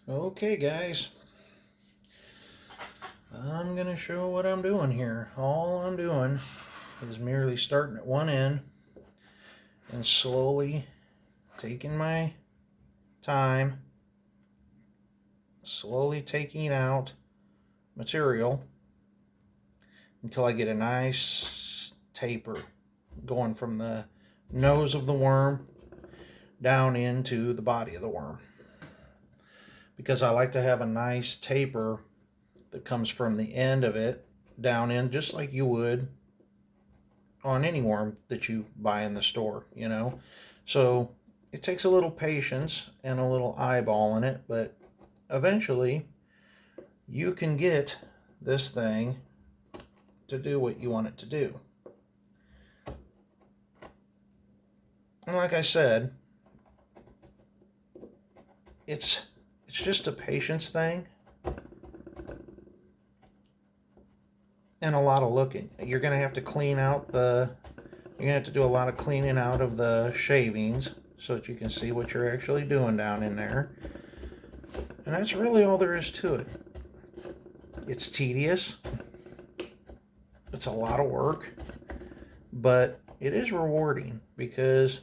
Okay, guys, I'm going to show what I'm doing here. All I'm doing is merely starting at one end and slowly taking my time, slowly taking out material until I get a nice taper going from the nose of the worm down into the body of the worm. Because I like to have a nice taper that comes from the end of it down in, just like you would on any worm that you buy in the store, So it takes a little patience and a little eyeballing it, but eventually you can get this thing to do what you want it to do. And like I said, it's just a patience thing and a lot of looking. You're going to have to you're going to have to do a lot of cleaning out of the shavings so that you can see what you're actually doing down in there. And that's really all there is to it. It's tedious. It's a lot of work, but it is rewarding because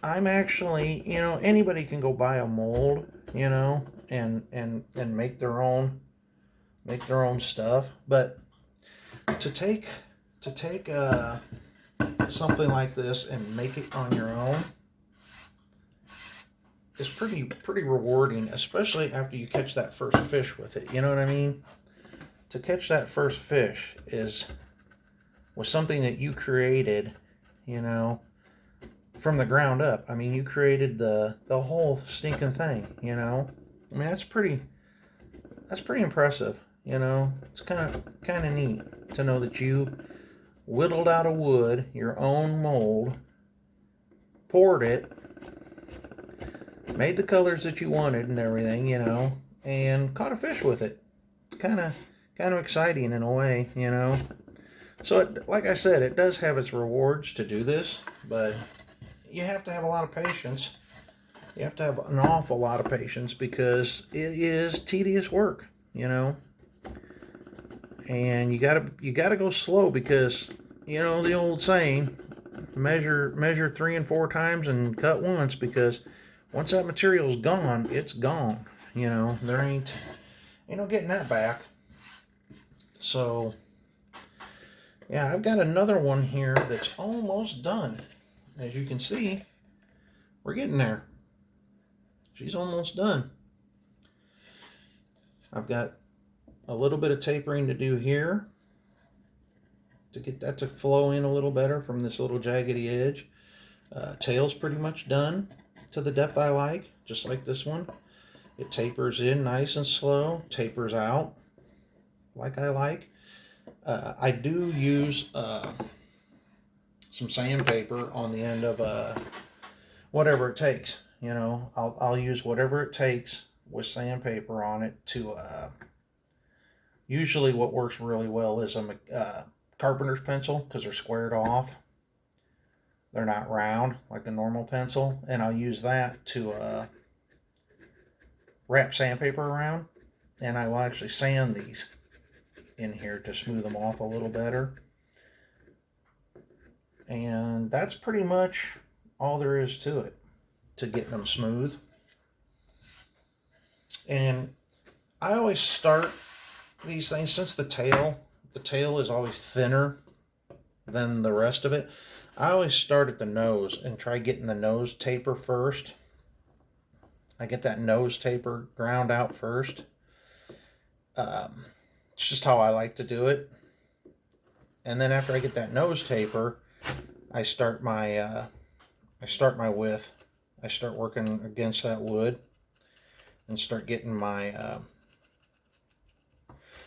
I'm actually, anybody can go buy a mold, and make their own stuff, but to take something like this and make it on your own is pretty rewarding, especially after you catch that first fish with it. You know what I mean? To catch that first fish was something that you created, from the ground up. I mean, you created the whole stinking thing, I mean, that's pretty impressive, It's kind of neat to know that you whittled out of wood your own mold, poured it, made the colors that you wanted and everything, and caught a fish with it. It's kind of exciting in a way, So, like I said, it does have its rewards to do this, but you have to have a lot of patience. You have to have an awful lot of patience because it is tedious work, And you gotta go slow because, the old saying, measure 3 and 4 times and cut once, because once that material's gone, it's gone. There ain't no getting that back. So, yeah, I've got another one here that's almost done. As you can see, we're getting there. She's almost done. I've got a little bit of tapering to do here to get that to flow in a little better from this little jaggedy edge. Tail's pretty much done to the depth I like, just like this one. It tapers in nice and slow, tapers out like I like. I do use some sandpaper on the end of whatever it takes. I'll use whatever it takes with sandpaper on it to. Usually, what works really well is a carpenter's pencil because they're squared off. They're not round like a normal pencil, and I'll use that to wrap sandpaper around, and I will actually sand these in here to smooth them off a little better. And that's pretty much all there is to it, to getting them smooth. And I always start these things, since the tail is always thinner than the rest of it, I always start at the nose and try getting the nose taper first. I get that nose taper ground out first. It's just how I like to do it. And then after I get that nose taper, I start my width. I start working against that wood and start getting my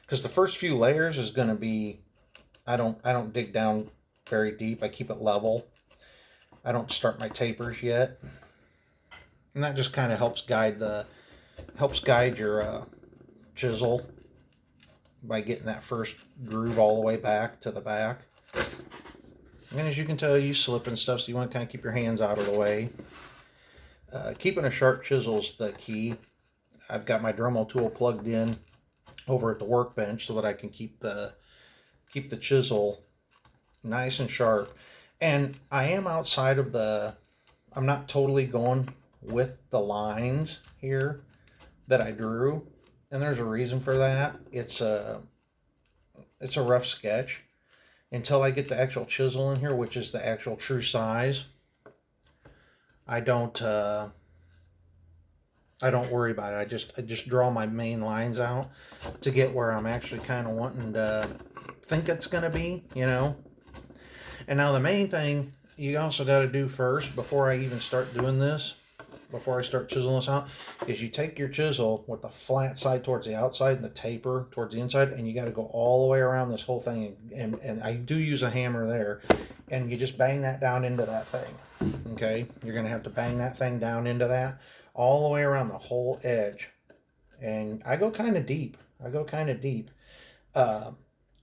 because the first few layers is going to be, I don't dig down very deep. I keep it level. I don't start my tapers yet, and that just kind of helps guide your chisel by getting that first groove all the way back to the back. And as you can tell, you slip and stuff, so you want to kind of keep your hands out of the way. Keeping a sharp chisel's the key. I've got my Dremel tool plugged in over at the workbench so that I can keep the chisel nice and sharp. And I am outside of I'm not totally going with the lines here that I drew, and there's a reason for that. It's a rough sketch until I get the actual chisel in here, which is the actual true size. I don't worry about it. I just draw my main lines out to get where I'm actually kind of wanting to think it's going to be, you know. And now the main thing you also got to do first, before I even start doing this, before I start chiseling this out, is you take your chisel with the flat side towards the outside and the taper towards the inside, and you got to go all the way around this whole thing. And I do use a hammer there, and you just bang that down into that thing. Okay, you're going to have to bang that thing down into that all the way around the whole edge. And I go kind of deep.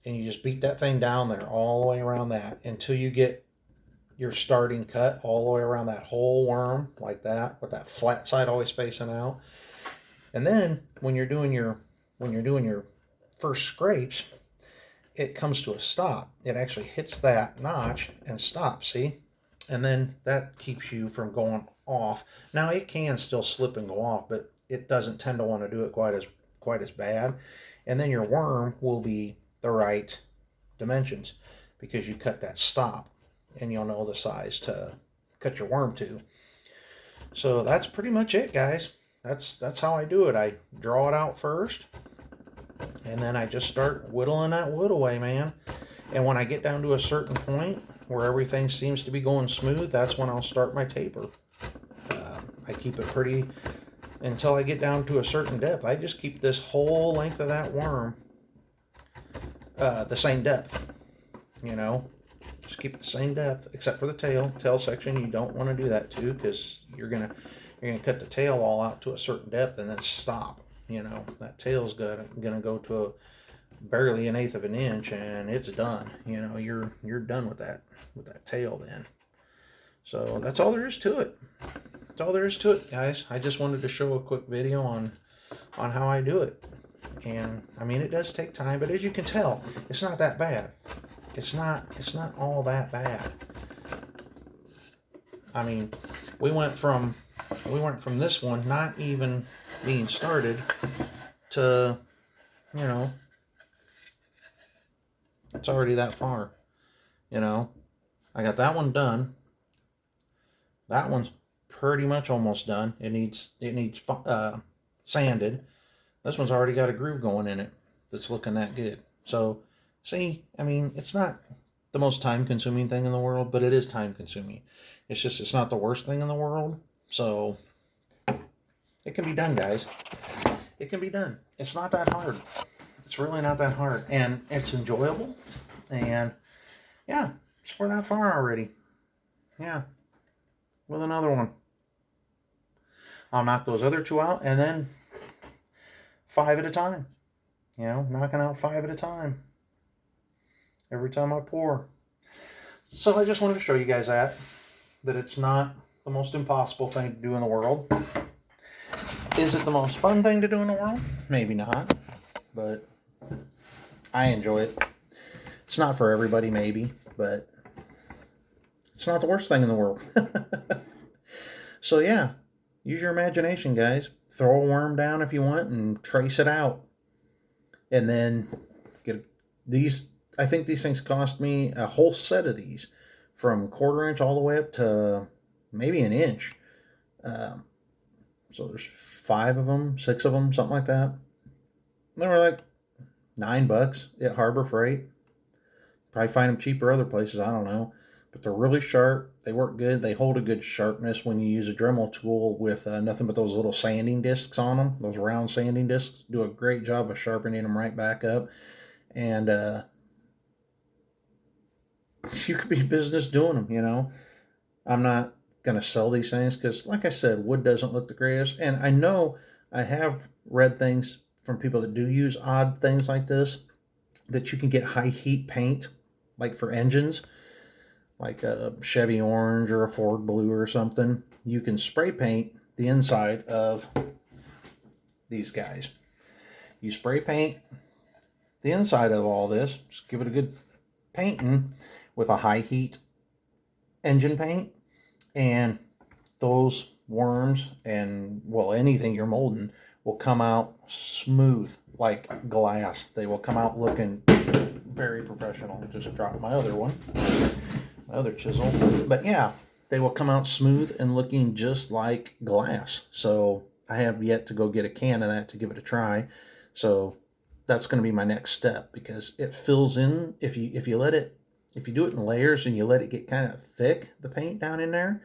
And you just beat that thing down there all the way around that until you get your starting cut all the way around that whole worm, like that, with that flat side always facing out. And then when you're doing your first scrapes, it comes to a stop. It actually hits that notch and stops, see? And then that keeps you from going off. Now it can still slip and go off, but it doesn't tend to want to do it quite as bad. And then your worm will be the right dimensions because you cut that stop, and you'll know the size to cut your worm to. So that's pretty much it, guys. That's how I do it. I draw it out first, and then I just start whittling that wood away, man. And when I get down to a certain point where everything seems to be going smooth, that's when I'll start my taper. I keep it pretty until I get down to a certain depth. I just keep this whole length of that worm the same depth, you know. Just keep it the same depth, except for the tail section. You don't want to do that too, because you're gonna cut the tail all out to a certain depth and then stop. You know, that tail's gonna go to barely 1/8 of an inch, and it's done. You know, you're done with that tail then. So that's all there is to it. That's all there is to it, guys. I just wanted to show a quick video on how I do it. And I mean, it does take time, but as you can tell, it's not that bad. It's not all that bad. I mean, we went from this one not even being started to, you know, it's already that far. You know, I got that one done. That one's pretty much almost done. It needs sanded. This one's already got a groove going in it that's looking that good. So, see, I mean, it's not the most time-consuming thing in the world, but it is time-consuming. It's not the worst thing in the world. So, it can be done, guys. It can be done. It's not that hard. It's really not that hard. And it's enjoyable. And, yeah, we're that far already. Yeah. With another one. I'll knock those other two out, and then 5 at a time. You know, knocking out 5 at a time. Every time I pour. So I just wanted to show you guys that it's not the most impossible thing to do in the world. Is it the most fun thing to do in the world? Maybe not. But I enjoy it. It's not for everybody, maybe. But it's not the worst thing in the world. So yeah, use your imagination, guys. Throw a worm down if you want and trace it out. And then get these. I think these things cost me a whole set of these, from 1/4 inch all the way up to maybe 1 inch. So there's 5 of them, 6 of them, something like that. They were like $9 at Harbor Freight. Probably find them cheaper other places, I don't know. But they're really sharp. They work good. They hold a good sharpness when you use a Dremel tool with nothing but those little sanding discs on them. Those round sanding discs do a great job of sharpening them right back up. And you could be business doing them, you know. I'm not going to sell these things because, like I said, wood doesn't look the greatest. And I know I have read things from people that do use odd things like this, that you can get high heat paint, like for engines. like a Chevy orange or a Ford blue or something, you can spray paint the inside of these guys. You spray paint the inside of all this, just give it a good painting with a high heat engine paint, and those worms and, well, anything you're molding will come out smooth like glass. They will come out looking very professional. Just dropped my other one, my other chisel. But yeah, they will come out smooth and looking just like glass. So I have yet to go get a can of that to give it a try. So that's going to be my next step, because it fills in, if you do it in layers and you let it get kind of thick, the paint down in there,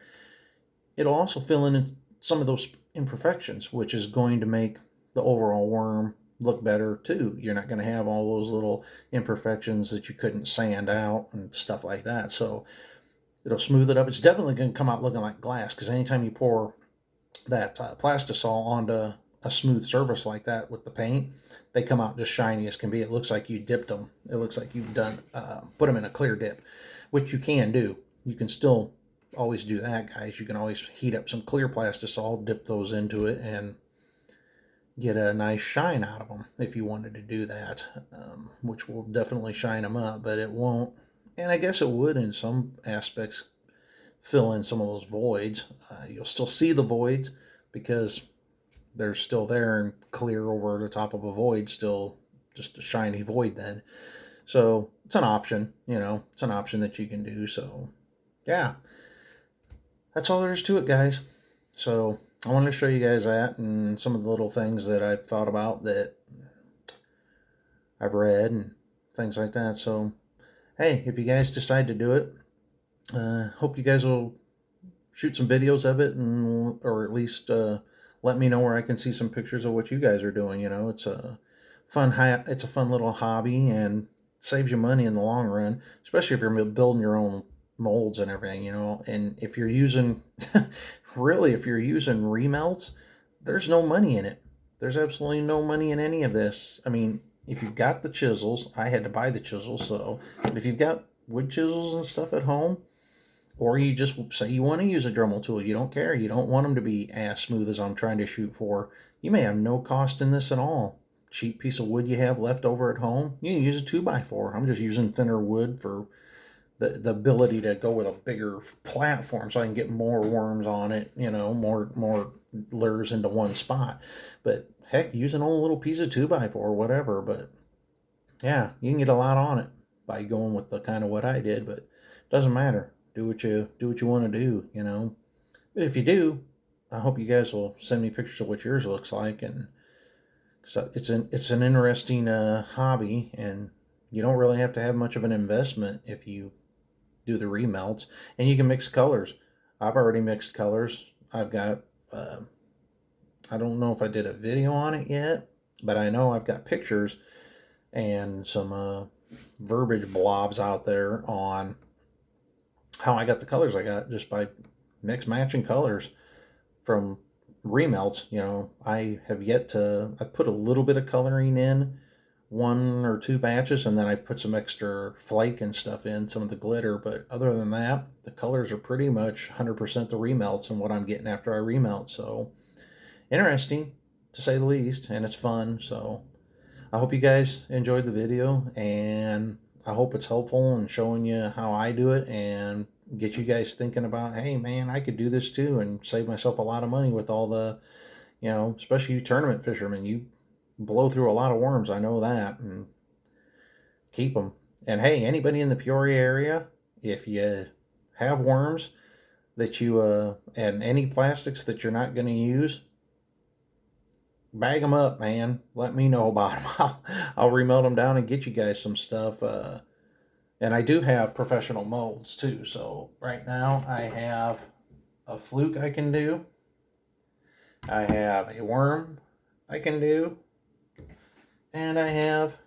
it'll also fill in some of those imperfections, which is going to make the overall worm look better too. You're not going to have all those little imperfections that you couldn't sand out and stuff like that. So it'll smooth it up. It's definitely going to come out looking like glass, because anytime you pour that plastisol onto a smooth surface like that with the paint, they come out just shiny as can be. It looks like you dipped them. It looks like you've done put them in a clear dip, which you can do. You can still always do that, guys. You can always heat up some clear plastisol, dip those into it, and get a nice shine out of them if you wanted to do that, which will definitely shine them up, but it won't, and I guess it would in some aspects fill in some of those voids. You'll still see the voids because they're still there and clear over the top of a void, still just a shiny void then. So it's an option, it's an option that you can do. So yeah, that's all there is to it, guys. So I wanted to show you guys that and some of the little things that I've thought about, that I've read and things like that. So hey, if you guys decide to do it, hope you guys will shoot some videos of it, or at least let me know where I can see some pictures of what you guys are doing. It's a fun little hobby, and saves you money in the long run, especially if you're building your own molds and everything, and if you're using really, if you're using remelts, there's no money in it. There's absolutely no money in any of this. I mean, if you've got the chisels, I had to buy the chisels, but if you've got wood chisels and stuff at home, or you just say you want to use a Dremel tool, you don't care, you don't want them to be as smooth as I'm trying to shoot for, you may have no cost in this at all. Cheap piece of wood you have left over at home, you can use a 2x4. I'm just using thinner wood for the ability to go with a bigger platform so I can get more worms on it, more lures into one spot. But heck, use an old little piece of 2x4 or whatever. But yeah, you can get a lot on it by going with the kind of what I did, but it doesn't matter. Do what you want to do, But if you do, I hope you guys will send me pictures of what yours looks like, and so it's an interesting hobby, and you don't really have to have much of an investment if you do the remelts, and you can mix colors. I've already mixed colors. I've got I don't know if I did a video on it yet, but I know I've got pictures and some verbiage blobs out there on how I got the colors I got just by matching colors from remelts. I have yet to, I put a little bit of coloring in 1 or 2 batches, and then I put some extra flake and stuff in, some of the glitter, but other than that, the colors are pretty much 100% the remelts and what I'm getting after I remelt. So interesting, to say the least, and it's fun. So I hope you guys enjoyed the video, and I hope it's helpful in showing you how I do it, and get you guys thinking about, hey man, I could do this too and save myself a lot of money with all the, especially you tournament fishermen, you blow through a lot of worms, I know that, and keep them. And hey, anybody in the Peoria area, if you have worms that you and any plastics that you're not going to use, bag them up, man. Let me know about them. I'll remelt them down and get you guys some stuff. And I do have professional molds too. So right now I have a fluke I can do. I have a worm I can do. And I have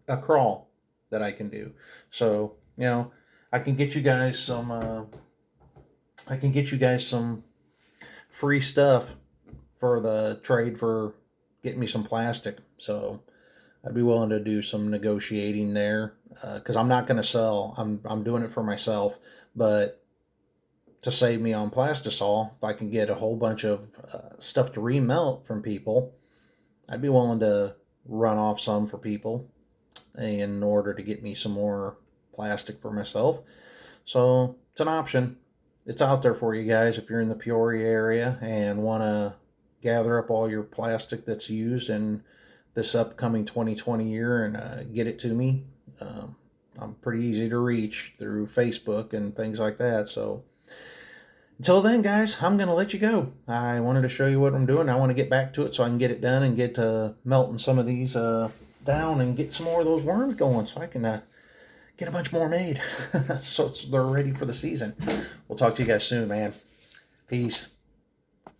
a crawl that I can do. So, I can get you guys some free stuff for the trade for getting me some plastic. So I'd be willing to do some negotiating there. because I'm not going to sell. I'm doing it for myself, but to save me on plastisol, if I can get a whole bunch of stuff to remelt from people, I'd be willing to run off some for people in order to get me some more plastic for myself. So it's an option. It's out there for you guys if you're in the Peoria area and want to gather up all your plastic that's used in this upcoming 2020 year and get it to me. I'm pretty easy to reach through Facebook and things like that. So until then, guys, I'm going to let you go. I wanted to show you what I'm doing. I want to get back to it so I can get it done and get to melting some of these down and get some more of those worms going so I can get a bunch more made so they're ready for the season. We'll talk to you guys soon, man. Peace.